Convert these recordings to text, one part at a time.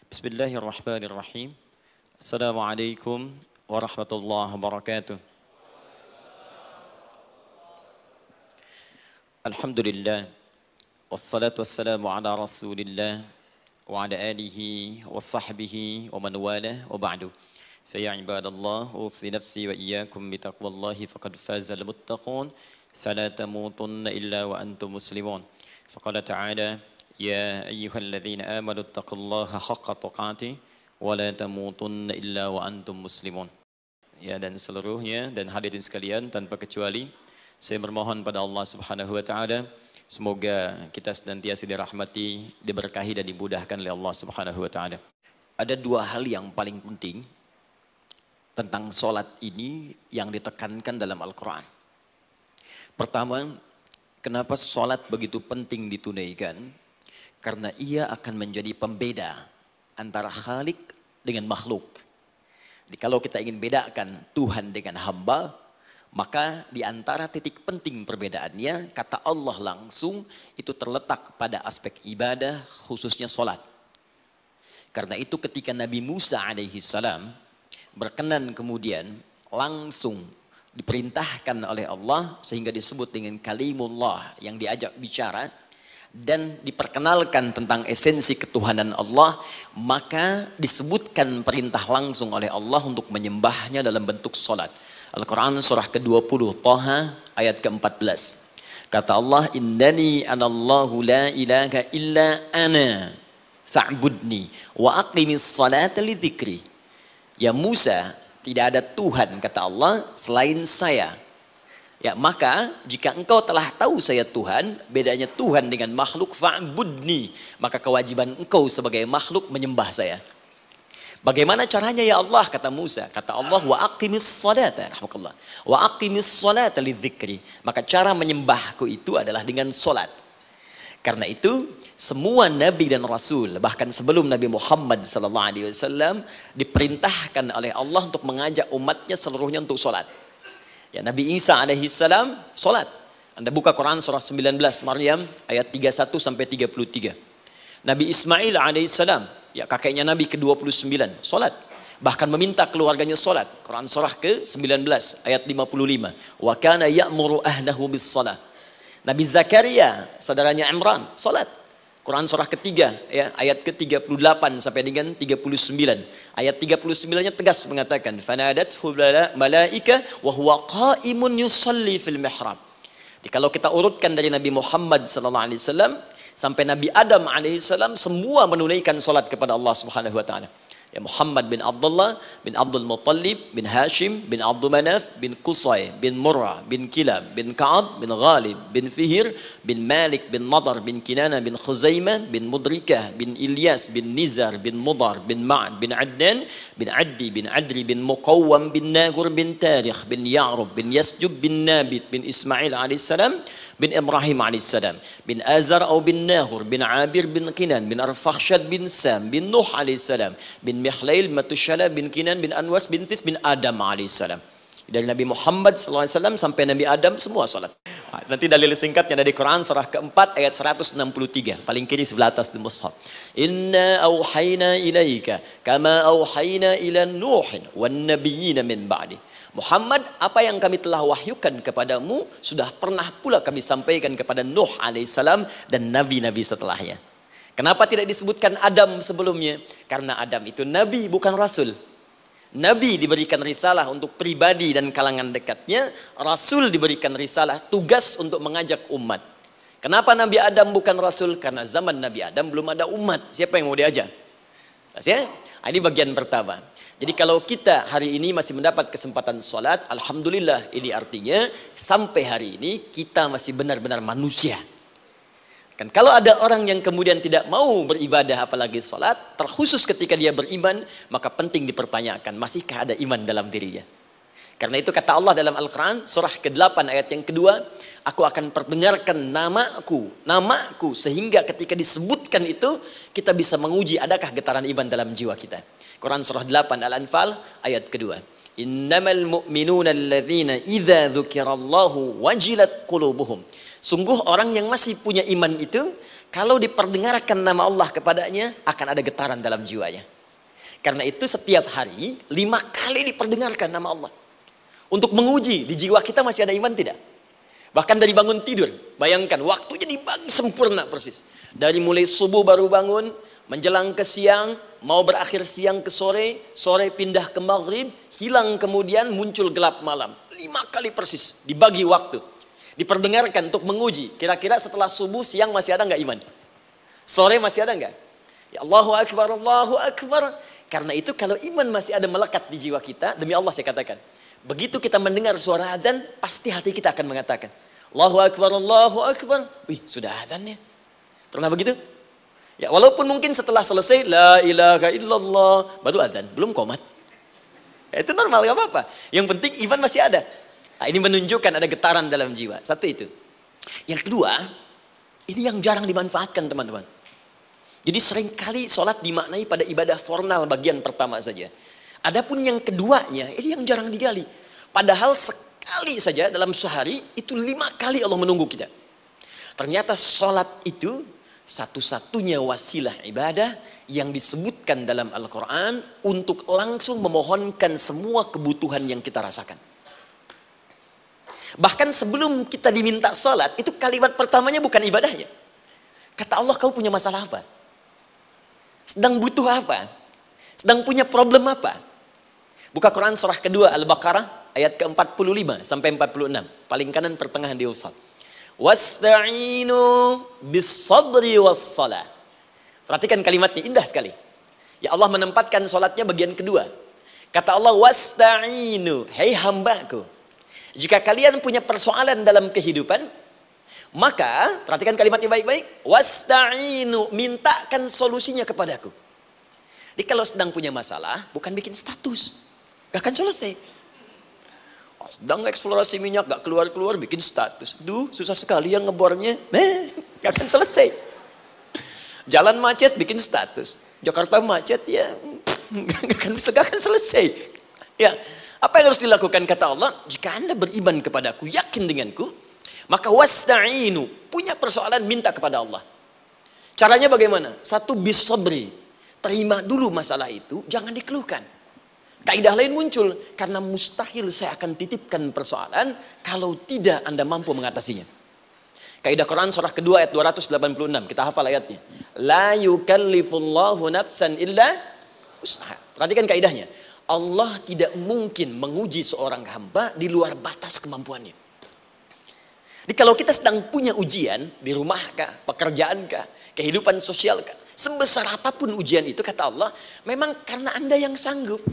Bismillahirrahmanirrahim. Assalamualaikum warahmatullahi wabarakatuh. Alhamdulillah. Wassalatu wassalamu ala rasulillah wa ala alihi wa sahbihi wa man wala wa ba'du. Saya ibadallah, usi nafsi wa iyyakum bitaqwallahi faqad fazal muttaqun. Fala tamutunna illa wa antum muslimun. Faqala ta'ala, ya ayyuhalladzina amanu taqullaha haqqa tuqatih wa la tamutunna illa wa antum muslimun. Ya, dan seluruhnya dan hadirin sekalian tanpa kecuali saya bermohon pada Allah Subhanahu wa taala semoga kita senantiasa dirahmati, diberkahi dan dimudahkan oleh Allah Subhanahu wa taala. Ada dua hal yang paling penting tentang salat ini yang ditekankan dalam Al-Qur'an. Pertama, kenapa salat begitu penting ditunaikan? Karena ia akan menjadi pembeda antara Khalik dengan makhluk. Jadi kalau kita ingin bedakan Tuhan dengan hamba, maka di antara titik penting perbedaannya, kata Allah langsung itu terletak pada aspek ibadah, khususnya salat. Karena itu ketika Nabi Musa alaihi salam berkenan kemudian langsung diperintahkan oleh Allah sehingga disebut dengan kalimullah yang diajak bicara dan diperkenalkan tentang esensi ketuhanan Allah, maka disebutkan perintah langsung oleh Allah untuk menyembahnya dalam bentuk salat. Al-Quran surah ke-20 Taha ayat ke-14. Kata Allah, innani anallahu la ilaha illa ana fa'budni wa aqimis salata li dzikri. Ya Musa, tidak ada Tuhan kata Allah selain saya. Ya, maka jika engkau telah tahu saya Tuhan, bedanya Tuhan dengan makhluk, fa'budni, maka kewajiban engkau sebagai makhluk menyembah saya. Bagaimana caranya ya Allah, kata Musa? Kata Allah, wa aqimis salata, rahmatullah. Wa aqimis salata lidzikri. Maka cara menyembahku itu adalah dengan salat. Karena itu semua nabi dan rasul, bahkan sebelum Nabi Muhammad SAW diperintahkan oleh Allah untuk mengajak umatnya seluruhnya untuk salat. Ya, Nabi Isa alaihissalam salat. Anda buka Quran surah 19 Maryam ayat 31 sampai 33. Nabi Ismail alaihissalam, ya kakeknya Nabi ke-29, salat. Bahkan meminta keluarganya salat. Quran surah ke-19 ayat 55. Wa kana ya'muru ahlahu bis-shalah. Nabi Zakaria, saudaranya Imran, salat. Quran surah ketiga, ya, ayat ke-38 sampai dengan 39. Ayat 39-nya tegas mengatakan, "Fanadathu malaika wa huwa qa'imun yusalli fil mihrab." Jadi kalau kita urutkan dari Nabi Muhammad sallallahu alaihi wasallam sampai Nabi Adam alaihi salam, semua menunaikan salat kepada Allah Subhanahu wa taala. Ya, Muhammad bin Abdullah bin Abdul Muttalib bin Hashim bin Abdul Manaf bin Qusay bin Murrah bin Kilab bin Ka'ab bin Ghalib bin Fihir bin Malik bin Nadar bin Kinana bin Khuzaimah bin Mudrikah bin Ilyas bin Nizar bin Mudar bin Ma'ad bin Adnan bin Addi bin Adri bin Muqawwam bin Nagur bin Tarikh bin Ya'rub bin Yasjub bin Nabit bin Ismail alaihissalam bin Ibrahim alaihissalam bin Azar atau bin Nahur bin Abir bin Kinan bin Arfakhshad bin Sam bin Nuh alaihissalam bin Mihlail Matushala bin Kinan bin Anwas bin Thith bin Adam alaihissalam. Dari Nabi Muhammad SAW sampai Nabi Adam semua salat. Nanti dalil singkatnya dari Quran surah keempat ayat 163 paling kiri sebelah atas di mushaf. Inna auhayna ilaika kama auhayna ila Nuhin wan nabiyyin min ba'di. Muhammad, apa yang kami telah wahyukan kepadamu sudah pernah pula kami sampaikan kepada Nuh alaihissalam dan nabi-nabi setelahnya. Kenapa tidak disebutkan Adam sebelumnya? Karena Adam itu nabi bukan rasul. Nabi diberikan risalah untuk pribadi dan kalangan dekatnya, rasul diberikan risalah tugas untuk mengajak umat. Kenapa Nabi Adam bukan rasul? Karena zaman Nabi Adam belum ada umat. Siapa yang mau diajak? Ya? Ini bagian pertama. Jadi kalau kita hari ini masih mendapat kesempatan sholat, alhamdulillah, ini artinya sampai hari ini kita masih benar-benar manusia. Kan kalau ada orang yang kemudian tidak mau beribadah apalagi sholat, terkhusus ketika dia beriman, maka penting dipertanyakan, masihkah ada iman dalam dirinya? Karena itu kata Allah dalam Al-Quran, surah ke-8 ayat yang kedua, aku akan perdengarkan namaku, sehingga ketika disebutkan itu, kita bisa menguji adakah getaran iman dalam jiwa kita. Quran surah 8 Al-Anfal ayat kedua. Innamal mu'minuna alladzina idza dzukirallahu wajilat qulubuhum. Sungguh orang yang masih punya iman itu Kalau diperdengarkan nama Allah kepadanya, akan ada getaran dalam jiwanya. Karena itu setiap hari 5 kali diperdengarkan nama Allah. Untuk menguji di jiwa kita masih ada iman tidak? Bahkan dari bangun tidur, bayangkan waktunya dibagi sempurna persis. Dari mulai subuh baru bangun, menjelang ke siang, mau berakhir siang ke sore, sore pindah ke maghrib, hilang kemudian muncul gelap malam. 5 kali persis dibagi waktu. Diperdengarkan untuk menguji. Kira-kira setelah subuh siang masih ada nggak iman? Sore masih ada nggak? Ya Allahu Akbar, Allahu Akbar. Karena itu kalau iman masih ada melekat di jiwa kita, demi Allah saya katakan, begitu kita mendengar suara azan, pasti hati kita akan mengatakan, Allahu Akbar, Allahu Akbar. Wih, sudah azan ya? Pernah begitu? Ya, walaupun mungkin setelah selesai, La ilaha illallah, baru azan, belum qomat. Ya, itu normal, gak apa-apa. Yang penting iman masih ada. Nah, ini menunjukkan ada getaran dalam jiwa. Satu itu. Yang kedua, ini yang jarang dimanfaatkan teman-teman. Jadi seringkali sholat dimaknai pada ibadah formal bagian pertama saja. Adapun yang keduanya, ini yang jarang digali. Padahal sekali saja dalam sehari, itu 5 kali Allah menunggu kita. Ternyata sholat itu satu-satunya wasilah ibadah yang disebutkan dalam Al-Quran untuk langsung memohonkan semua kebutuhan yang kita rasakan. Bahkan sebelum kita diminta sholat, itu kalimat pertamanya bukan ibadahnya. Kata Allah, kau punya masalah apa? Sedang butuh apa? Sedang punya problem apa? Buka Quran surah kedua Al-Baqarah ayat ke-45 sampai 46. Paling kanan pertengahan di usad. Wasta'inu bis-sabri was-salah. Perhatikan kalimatnya, indah sekali. Ya Allah menempatkan sholatnya bagian kedua. Kata Allah, wasta'inu, hei hambaku, jika kalian punya persoalan dalam kehidupan, maka, perhatikan kalimatnya baik-baik, wasta'inu, mintakan solusinya kepadaku. Jadi kalau sedang punya masalah, bukan bikin status, gak akan selesai. Sedang eksplorasi minyak, gak keluar-keluar, bikin status. Duh, susah sekali yang ngebornya, gak akan selesai. Jalan macet, bikin status. Jakarta macet, ya, gak akan selesai. Ya. Apa yang harus dilakukan? Kata Allah, jika anda beriman kepadaku, yakin denganku, maka wasta'inu, punya persoalan minta kepada Allah. Caranya bagaimana? Satu, bis-sabri, terima dulu masalah itu, jangan dikeluhkan. Kaidah lain muncul, karena mustahil saya akan titipkan persoalan kalau tidak anda mampu mengatasinya. Kaidah Quran surah kedua ayat 286, kita hafal ayatnya. La yukallifullahu nafsan illa usaha. Perhatikan kaidahnya. Allah tidak mungkin menguji seorang hamba di luar batas kemampuannya. Jadi kalau kita sedang punya ujian di rumah kah, pekerjaan kah, kehidupan sosial kah, sebesar apapun ujian itu, kata Allah, memang karena anda yang sanggup.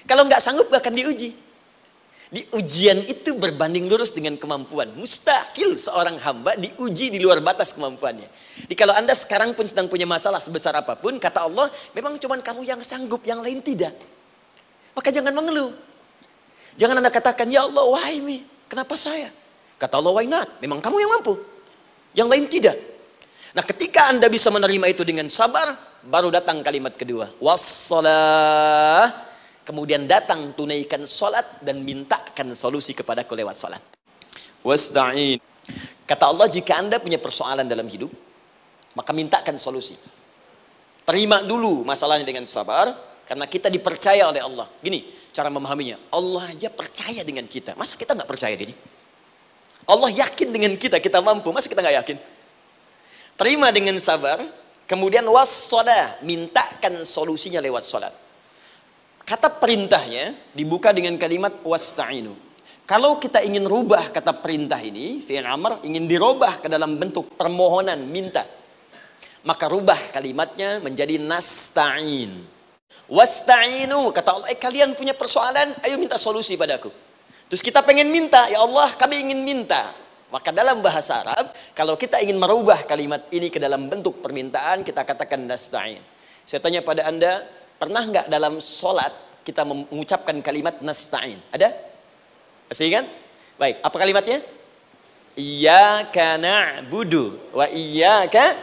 Kalau nggak sanggup gak akan diuji. Di ujian itu berbanding lurus dengan kemampuan. Mustahil seorang hamba diuji di luar batas kemampuannya. Jadi kalau anda sekarang pun sedang punya masalah sebesar apapun, kata Allah, memang cuma kamu yang sanggup, yang lain tidak. Maka jangan mengeluh. Jangan anda katakan, ya Allah, why me? Kenapa saya? Kata Allah, why not? Memang kamu yang mampu. Yang lain tidak. Nah, ketika anda bisa menerima itu dengan sabar, baru datang kalimat kedua. Wassalah. Kemudian datang tunaikan sholat dan mintakan solusi kepadaku lewat sholat. Wasta'in. Kata Allah, jika anda punya persoalan dalam hidup, maka mintakan solusi. Terima dulu masalahnya dengan sabar. Karena kita dipercaya oleh Allah. Gini cara memahaminya. Allah aja percaya dengan kita. Masa kita nggak percaya diri? Allah yakin dengan kita, kita mampu. Masa kita nggak yakin? Terima dengan sabar. Kemudian wassalah, mintakan solusinya lewat salat. Kata perintahnya dibuka dengan kalimat wasta'inu. Kalau kita ingin rubah kata perintah ini, fi'il amr, ingin dirubah ke dalam bentuk permohonan, minta, maka rubah kalimatnya menjadi nasta'in. Wasta'inu, kata Allah, kalian punya persoalan, ayo minta solusi padaku. Terus kita pengen minta, ya Allah kami ingin minta. Maka dalam bahasa Arab, kalau kita ingin merubah kalimat ini ke dalam bentuk permintaan, kita katakan nasta'in. Saya tanya pada anda, pernah nggak dalam sholat kita mengucapkan kalimat nasta'in? Ada? Masih ingat? Baik, apa kalimatnya? Iyyaka na'budu wa iyyaka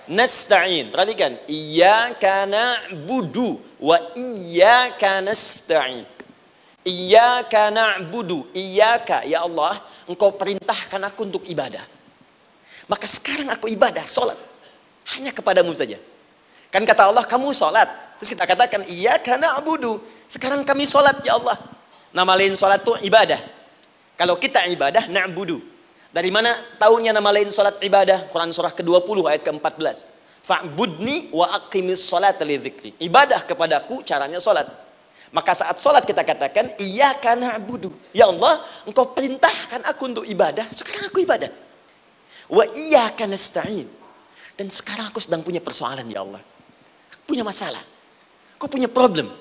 nasta'in. Perhatikan, iyyaka na'budu wa iyyaka nasta'in. Iyyaka na'budu, iyyaka, ya Allah, engkau perintahkan aku untuk ibadah. Maka sekarang aku ibadah, sholat. Hanya kepadamu saja. Kan kata Allah, kamu sholat. Terus kita katakan, iyyaka na'budu. Sekarang kami sholat ya Allah. Nama lain sholat itu ibadah. Kalau kita ibadah, na'budu. Dari mana tahunya nama lain sholat ibadah? Quran surah ke-20 ayat ke-14. Fa'budni wa aqimis sholata li dzikri. Ibadah kepadaku caranya sholat. Maka saat sholat kita katakan, iyyaka na'budu. Ya Allah, engkau perintahkan aku untuk ibadah. Sekarang aku ibadah. Wa iyyaka nasta'in. Dan sekarang aku sedang punya persoalan ya Allah. Aku punya masalah. Aku punya problem.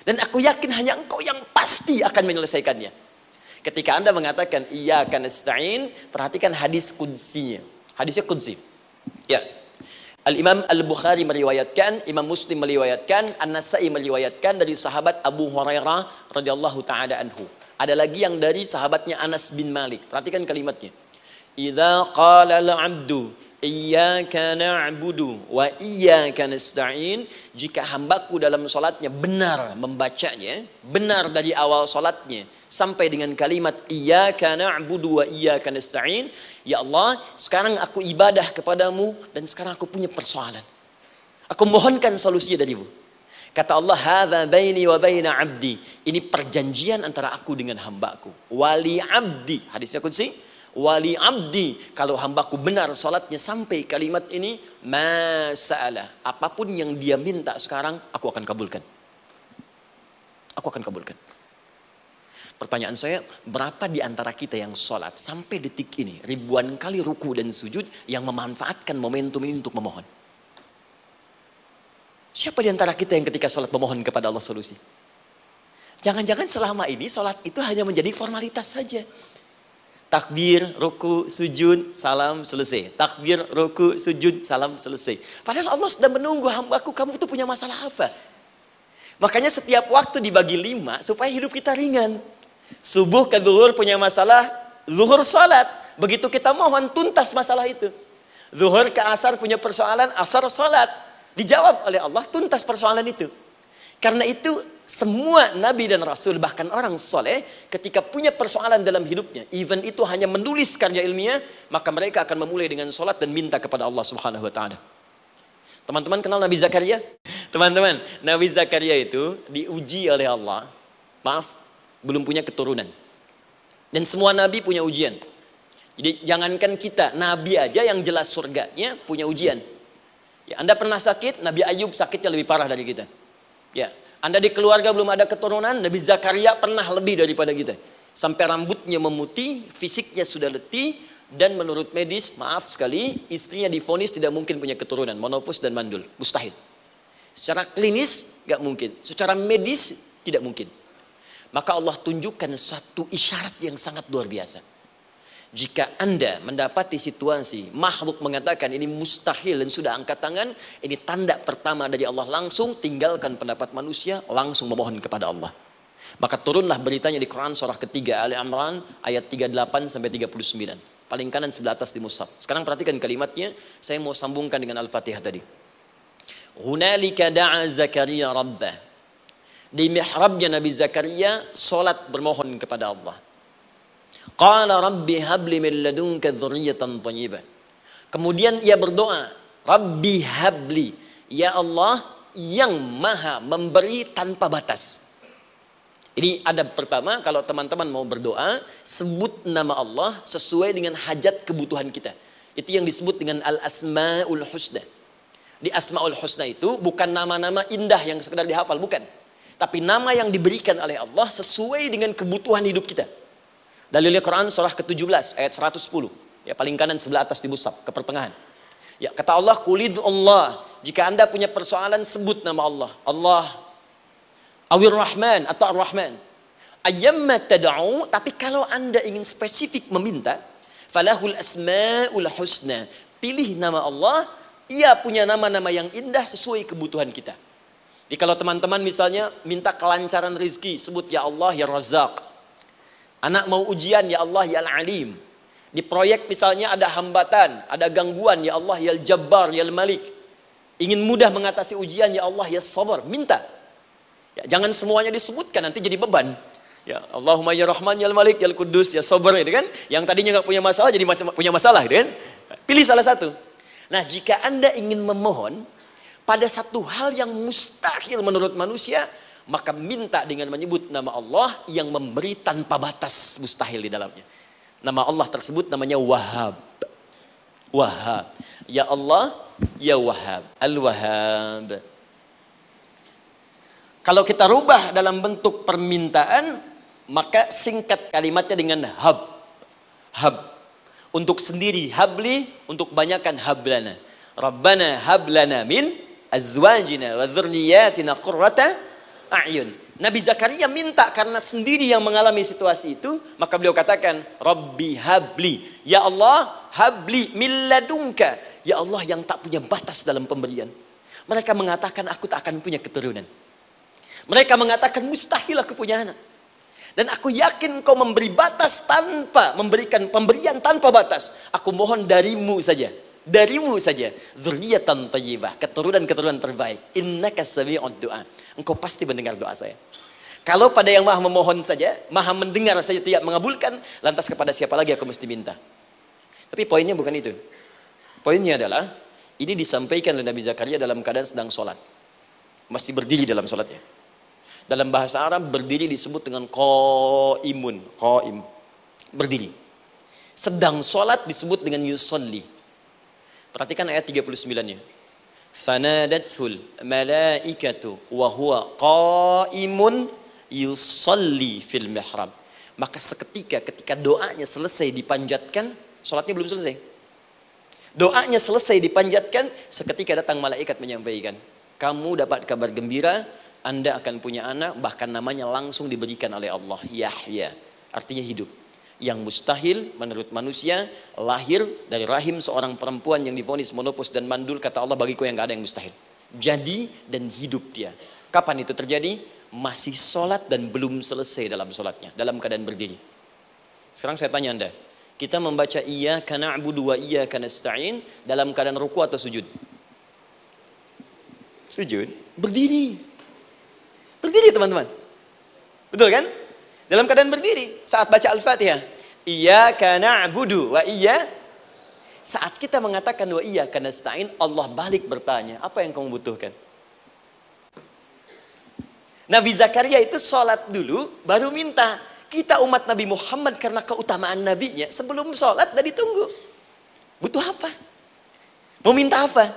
Dan aku yakin hanya engkau yang pasti akan menyelesaikannya. Ketika Anda mengatakan iyyaka nasta'in, perhatikan hadis qudsinya. Hadisnya qudsi. Ya. Al-Imam Al-Bukhari meriwayatkan, Imam Muslim meriwayatkan, An-Nasa'i meriwayatkan dari sahabat Abu Hurairah radhiyallahu taala anhu. Ada lagi yang dari sahabatnya Anas bin Malik. Perhatikan kalimatnya. Idza qala al-'abdu iyyaka na'budu wa iyyaka nasta'in, jika hambaku dalam salatnya benar membacanya, benar dari awal salatnya sampai dengan kalimat iyyaka na'budu wa iyyaka nasta'in, ya Allah, sekarang aku ibadah kepadamu dan sekarang aku punya persoalan. Aku mohonkan solusinya darimu. Kata Allah, hadza baini wa baina 'abdi. Ini perjanjian antara aku dengan hambaku. Wali 'abdi, hadisnya qudsi. Wali abdi, kalau hambaku benar salatnya sampai kalimat ini, masalah, apapun yang dia minta sekarang, aku akan kabulkan. Aku akan kabulkan. Pertanyaan saya, berapa di antara kita yang salat sampai detik ini, ribuan kali ruku dan sujud, yang memanfaatkan momentum ini untuk memohon? Siapa di antara kita yang ketika salat memohon kepada Allah solusi? Jangan-jangan selama ini salat itu hanya menjadi formalitas saja. Takbir, ruku, sujud, salam, selesai. Takbir, ruku, sujud, salam, selesai. Padahal Allah sudah menunggu hambaku, kamu tuh punya masalah apa? Makanya setiap waktu dibagi 5 supaya hidup kita ringan. Subuh ke zuhur punya masalah, zuhur salat. Begitu kita mohon, tuntas masalah itu. Zuhur ke asar punya persoalan, asar salat. Dijawab oleh Allah, tuntas persoalan itu. Karena itu semua nabi dan rasul, bahkan orang soleh, ketika punya persoalan dalam hidupnya, even itu hanya menulis karya ilmiah, maka mereka akan memulai dengan sholat dan minta kepada Allah Subhanahu Wa Taala. Teman-teman kenal Nabi Zakaria? Teman-teman, Nabi Zakaria itu diuji oleh Allah. Maaf, belum punya keturunan. Dan semua nabi punya ujian. Jadi jangankan kita, nabi aja yang jelas surganya punya ujian. Ya, Anda pernah sakit, Nabi Ayub sakitnya lebih parah dari kita. Ya, Anda di keluarga belum ada keturunan, Nabi Zakaria pernah lebih daripada kita. Sampai rambutnya memutih, fisiknya sudah letih, dan menurut medis, maaf sekali, istrinya divonis tidak mungkin punya keturunan, monofus dan mandul, mustahil. Secara klinis gak mungkin, secara medis tidak mungkin. Maka Allah tunjukkan satu isyarat yang sangat luar biasa. Jika Anda mendapati situasi makhluk mengatakan ini mustahil dan sudah angkat tangan, ini tanda pertama dari Allah, langsung tinggalkan pendapat manusia, langsung memohon kepada Allah. Maka turunlah beritanya di Quran surah ketiga Ali Imran ayat 38 sampai 39. Paling kanan sebelah atas di mushaf. Sekarang perhatikan kalimatnya, saya mau sambungkan dengan Al-Fatihah tadi. Hunalika da'a Zakaria rabbah. Di mihrabnya Nabi Zakaria salat bermohon kepada Allah. Qala rabbi habli min ladunka dzurriyyatan thayyibah. Kemudian ia berdoa, Rabbi habli, ya Allah yang maha memberi tanpa batas. Ini adab pertama, kalau teman-teman mau berdoa, sebut nama Allah sesuai dengan hajat kebutuhan kita. Itu yang disebut dengan al-asma'ul husna. Di asma'ul husna itu bukan nama-nama indah yang sekedar dihafal, bukan. Tapi nama yang diberikan oleh Allah sesuai dengan kebutuhan hidup kita. Dalilnya Quran surah ke-17 ayat 110. Ya, paling kanan sebelah atas di mushaf, ke pertengahan. Ya, kata Allah, qulid Allah. Jika Anda punya persoalan, sebut nama Allah. Allah Awir Rahman atau Ar-Rahman. Ayyamma tad'u, tapi kalau Anda ingin spesifik meminta, falahul asmaul husna. Pilih nama Allah, ia punya nama-nama yang indah sesuai kebutuhan kita. Jadi kalau teman-teman misalnya minta kelancaran rezeki, sebut ya Allah ya Razzaq. Anak mau ujian, ya Allah ya Al-Alim. Di proyek misalnya ada hambatan, ada gangguan, ya Allah ya Al-Jabbar, ya Al-Malik. Ingin mudah mengatasi ujian, ya Allah ya Sabar. Minta. Ya, jangan semuanya disebutkan, nanti jadi beban. Ya Allahumma ya Rahman, ya Al-Malik, ya Al-Quddus, ya Sabar, gitu kan? Yang tadinya nggak punya masalah, jadi punya masalah, gitu kan? Pilih salah satu. Nah, jika Anda ingin memohon pada satu hal yang mustahil menurut manusia, maka minta dengan menyebut nama Allah yang memberi tanpa batas mustahil di dalamnya. Nama Allah tersebut namanya Wahhab. Wahhab. Ya Allah, ya Wahhab. Al-Wahhab. Kalau kita rubah dalam bentuk permintaan, maka singkat kalimatnya dengan hab. Hab. Untuk sendiri habli, untuk banyakkan hablana. Rabbana hablana min azwajina wa dzurriyyatina qurrata a'yun. Nabi Zakaria minta karena sendiri yang mengalami situasi itu, maka beliau katakan, Rabbi habli. Ya Allah, habli min ladunka. Ya Allah yang tak punya batas dalam pemberian. Mereka mengatakan aku tak akan punya keturunan. Mereka mengatakan mustahil aku punya anak. Dan aku yakin kau memberi batas tanpa memberikan pemberian tanpa batas. Aku mohon darimu saja. Darimu saja. Dzurriyyatan thayyibah, keturunan-keturunan terbaik. Innaka sami'ud du'a. Engkau pasti mendengar doa saya. Kalau pada yang maha memohon saja, maha mendengar saja tidak mengabulkan, lantas kepada siapa lagi aku mesti minta? Tapi poinnya bukan itu. Poinnya adalah ini disampaikan oleh Nabi Zakaria dalam keadaan sedang sholat. Mesti berdiri dalam sholatnya. Dalam bahasa Arab berdiri disebut dengan qaimun, qaim. Berdiri. Sedang sholat disebut dengan yusolli. Perhatikan ayat 39-nya. Fanadathul malaikatu wa huwa qaimun yusolli fil mihrab. Maka seketika ketika doanya selesai dipanjatkan, sholatnya belum selesai. Doanya selesai dipanjatkan, seketika datang malaikat menyampaikan, kamu dapat kabar gembira, Anda akan punya anak, bahkan namanya langsung diberikan oleh Allah, Yahya, artinya hidup. Yang mustahil menurut manusia, lahir dari rahim seorang perempuan yang divonis monopos dan mandul, kata Allah, bagiku yang gak ada yang mustahil. Jadi dan hidup dia. Kapan itu terjadi? Masih sholat dan belum selesai dalam sholatnya, dalam keadaan berdiri. Sekarang saya tanya Anda, kita membaca iyyaka na'budu wa iyyaka nasta'in dalam keadaan ruku atau sujud? Sujud. Berdiri. Berdiri teman-teman. Betul kan? Dalam keadaan berdiri saat baca Al-Fatihah. Iyyaka na'budu wa saat kita mengatakan wa iyyaka nasta'in, Allah balik bertanya, apa yang kamu butuhkan? Nabi Zakaria itu sholat dulu baru minta. Kita umat Nabi Muhammad karena keutamaan nabinya sebelum sholat dah ditunggu. Butuh apa? Mau minta apa?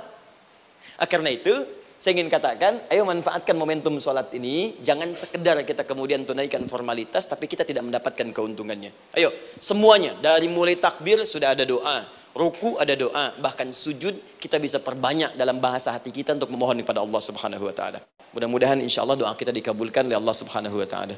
Karena itu saya ingin katakan, ayo manfaatkan momentum sholat ini. Jangan sekedar kita kemudian tunaikan formalitas, tapi kita tidak mendapatkan keuntungannya. Ayo, semuanya. Dari mulai takbir sudah ada doa. Ruku ada doa. Bahkan sujud kita bisa perbanyak dalam bahasa hati kita untuk memohon kepada Allah subhanahu wa ta'ala. Mudah-mudahan insya Allah doa kita dikabulkan oleh Allah subhanahu wa ta'ala.